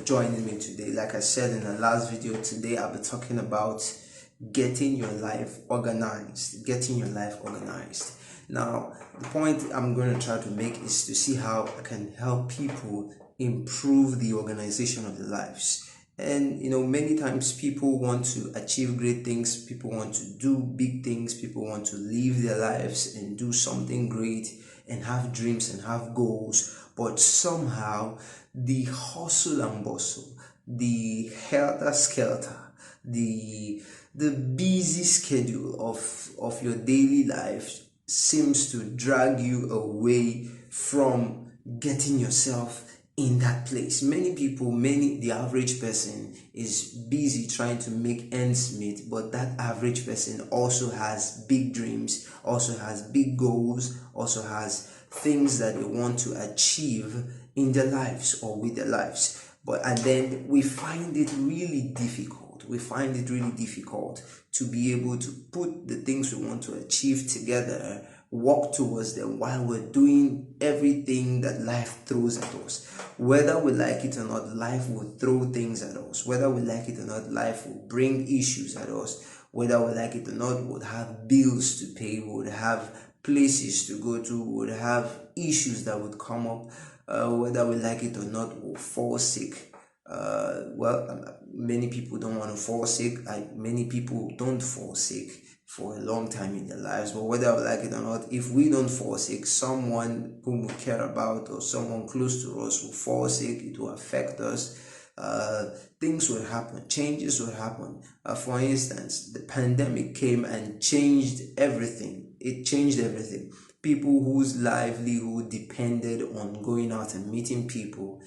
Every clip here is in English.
joining me today. Like I said in the last video, today I'll be talking about getting your life organized. Getting your life organized. Now, the point I'm going to try to make is to see how I can help people improve the organization of their lives. And many times people want to achieve great things, people want to do big things, people want to live their lives and do something great and have dreams and have goals, but somehow the hustle and bustle, the helter-skelter, the busy schedule of your daily life seems to drag you away from getting yourself in that place. Many people, the average person is busy trying to make ends meet, but that average person also has big dreams, also has big goals, also has things that they want to achieve in their lives or with their lives. And then we find it really difficult. We find it really difficult to be able to put the things we want to achieve together, walk towards them while we're doing everything that life throws at us. Whether we like it or not, life will throw things at us. Whether we like it or not, life will bring issues at us. Whether we like it or not, we'll have bills to pay, we would have places to go to, we would have issues that would come up. Whether we like it or not, we'll fall sick. Many people don't want to fall sick. Many people don't fall sick for a long time in their lives, but whether we like it or not, if we don't fall sick, someone whom we care about or someone close to us will fall sick. It will affect us. Things will happen, changes will happen. For instance, the pandemic came and changed everything. It changed everything. People whose livelihood depended on going out and meeting people,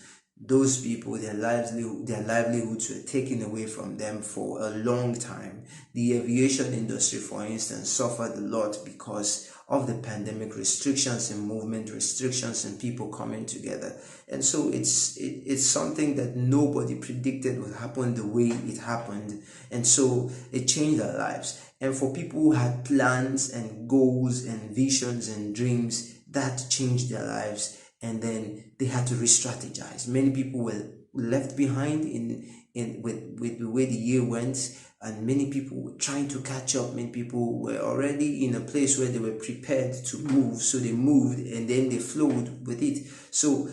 those people, their livelihoods were taken away from them for a long time. The aviation industry, for instance, suffered a lot because of the pandemic, restrictions in movement, restrictions in people coming together. And so it's something that nobody predicted would happen the way it happened. And so it changed our lives. And for people who had plans and goals and visions and dreams, that changed their lives. And then they had to re-strategize. Many people were left behind with the way the year went, and many people were trying to catch up. Many people were already in a place where they were prepared to move, so they moved and then they flowed with it. So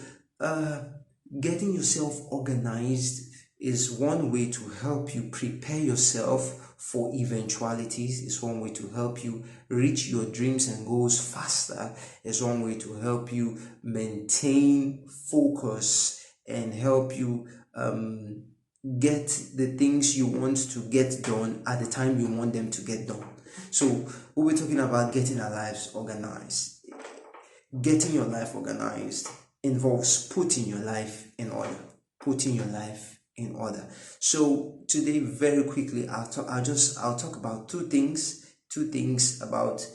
getting yourself organized is one way to help you prepare yourself for eventualities. Is one way to help you reach your dreams and goals faster. Is one way to help you maintain focus and help you get the things you want to get done at the time you want them to get done. So we're talking about getting our lives organized. Getting your life organized involves putting your life in order. Putting your life in order. So today, very quickly, I'll talk about two things about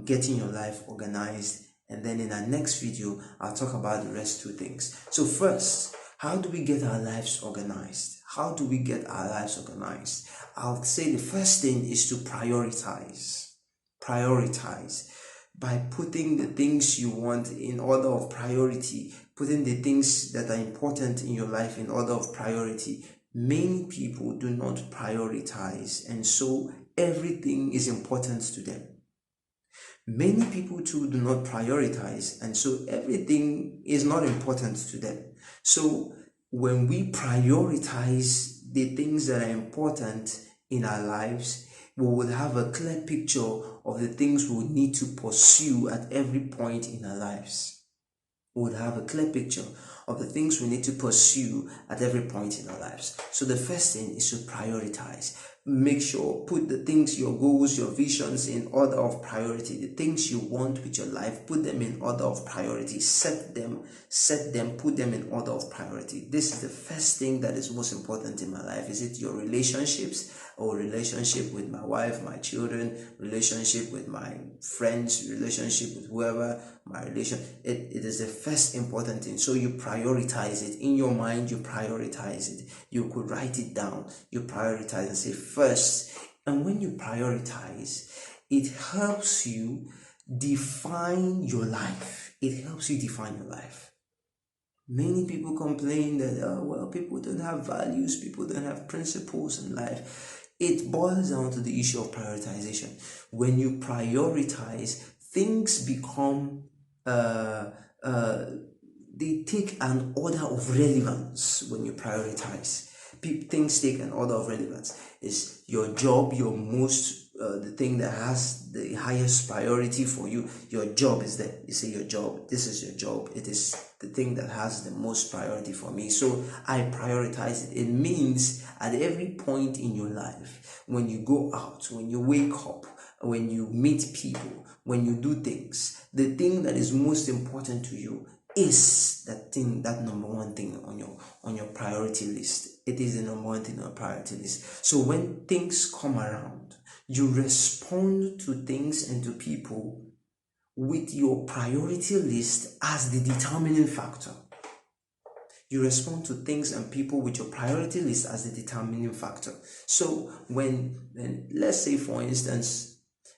getting your life organized, and then in our next video I'll talk about the rest two things. So first, how do we get our lives organized? I'll say the first thing is to prioritize by putting the things you want in order of priority, putting the things that are important in your life in order of priority. Many people do not prioritize, and so everything is important to them. Many people too do not prioritize, and so everything is not important to them. So when we prioritize the things that are important in our lives, we would have a clear picture of the things we would need to pursue at every point in our lives. We would have a clear picture of the things we need to pursue at every point in our lives. So the first thing is to prioritize. Make sure, put the things, your goals, your visions in order of priority. The things you want with your life, put them in order of priority. Set them, put them in order of priority. This is the first thing that is most important in my life. Is it your relationships, or relationship with my wife, my children, relationship with my friends, relationship with whoever, it is the first important thing. So you prioritize it in your mind. You prioritize it. You could write it down. You prioritize and say first. And when you prioritize, it helps you define your life. Many people complain that, well, people don't have values, people don't have principles in life. It boils down to the issue of prioritization. When you prioritize, things become, uh, uh, they take an order of relevance when you prioritize. Things take an order of relevance. Is your job your most, the thing that has the highest priority for you? Your job is that you say your job, this is your job, it is the thing that has the most priority for me, so I prioritize it. It means at every point in your life, when you go out, when you wake up, when you meet people, when you do things, the thing that is most important to you is that thing, that number one thing on your priority list. It is the number one thing on your priority list. So when things come around, you respond to things and to people with your priority list as the determining factor. You respond to things and people with your priority list as the determining factor. So when let's say, for instance,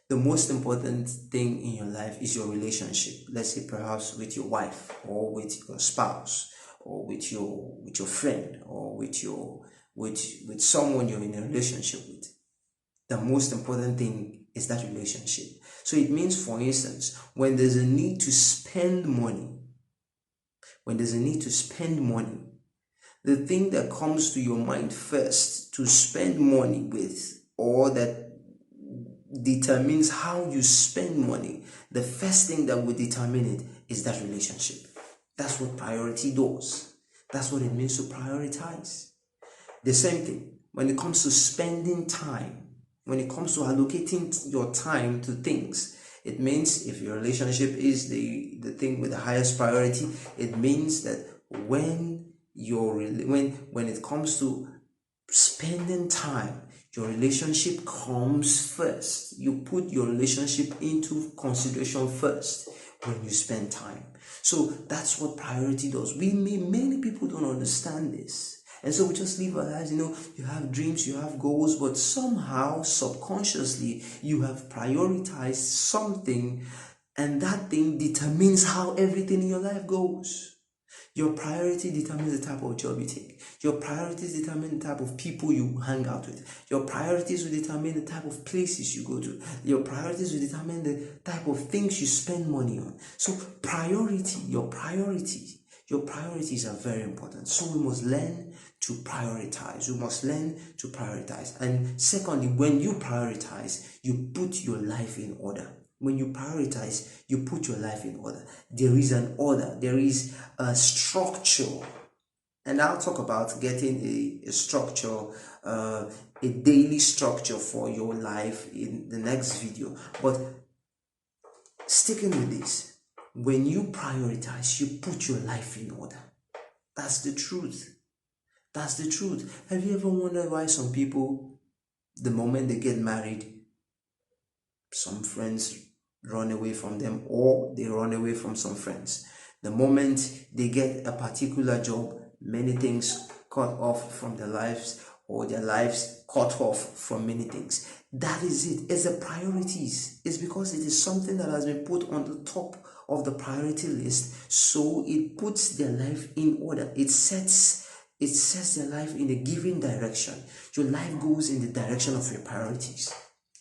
the most important thing in your life is your relationship. Let's say perhaps with your wife, or with your spouse, or with your friend, or with someone you're in a relationship with. The most important thing is that relationship. So it means, for instance, when there's a need to spend money, the thing that comes to your mind first to spend money with, or that determines how you spend money, the first thing that will determine it is that relationship. That's what priority does. That's what it means to prioritize. The same thing when it comes to spending time, when it comes to allocating your time to things. It means if your relationship is the thing with the highest priority, it means that when it comes to spending time, your relationship comes first. You put your relationship into consideration first when you spend time. So that's what priority does. Many people don't understand this. And so we just live our lives, you have dreams, you have goals, but somehow, subconsciously, you have prioritized something, and that thing determines how everything in your life goes. Your priority determines the type of job you take. Your priorities determine the type of people you hang out with. Your priorities will determine the type of places you go to. Your priorities will determine the type of things you spend money on. So your priorities are very important. So we must learn to prioritize. And secondly, when you prioritize, you put your life in order. When you prioritize, you put your life in order. There is an order. There is a structure. And I'll talk about getting a structure, a daily structure for your life in the next video. But sticking with this, when you prioritize, you put your life in order. That's the truth. Have you ever wondered why some people, the moment they get married, some friends run away from them, or they run away from some friends? The moment they get a particular job, many things cut off from their lives, or their lives cut off from many things. That is it. It's the priorities. It's because it is something that has been put on the top of the priority list, so it puts their life in order. It sets their life in a given direction. Your life goes in the direction of your priorities.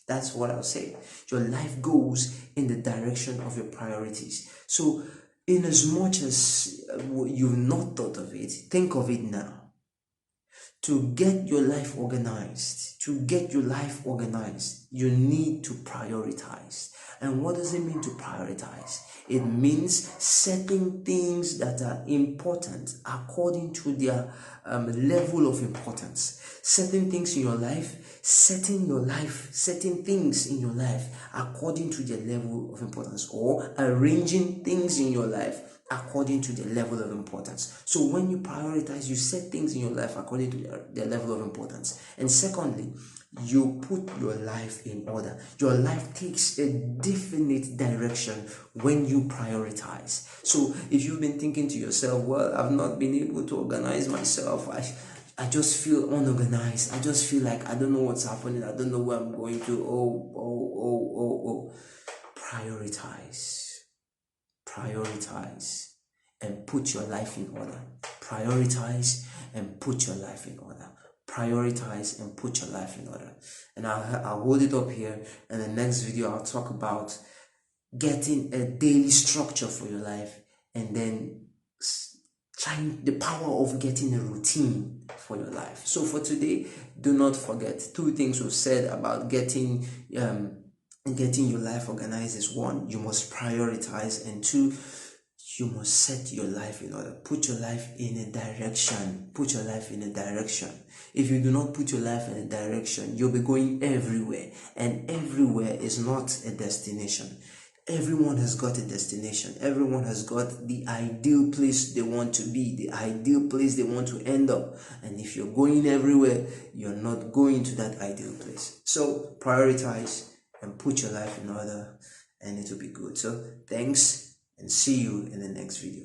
That's what I'll say. Your life goes in the direction of your priorities. So, in as much as you've not thought of it, think of it now. To get your life organized, you need to prioritize. And what does it mean to prioritize? It means setting things that are important according to their level of importance. Setting things in your life, setting things in your life according to their level of importance, or arranging things in your life according to their level of importance. So when you prioritize, you set things in your life according to their level of importance. And secondly, you put your life in order. Your life takes a definite direction when you prioritize. So if you've been thinking to yourself, well, I've not been able to organize myself, I just feel unorganized, I just feel like I don't know what's happening, I don't know where I'm going to, prioritize. and put your life in order. Prioritize and put your life in order. Prioritize and put your life in order. And I'll hold it up here. And the next video I'll talk about getting a daily structure for your life, and then trying the power of getting a routine for your life. So for today, do not forget 2 things we've said about getting your life organized is 1, you must prioritize, and 2, you must set your life in order. Put your life in a direction. Put your life in a direction. If you do not put your life in a direction, you'll be going everywhere, and everywhere is not a destination. Everyone has got a destination. Everyone has got the ideal place they want to be, the ideal place they want to end up. And if you're going everywhere, you're not going to that ideal place. So prioritize and put your life in order, and it will be good. So thanks, and see you in the next video.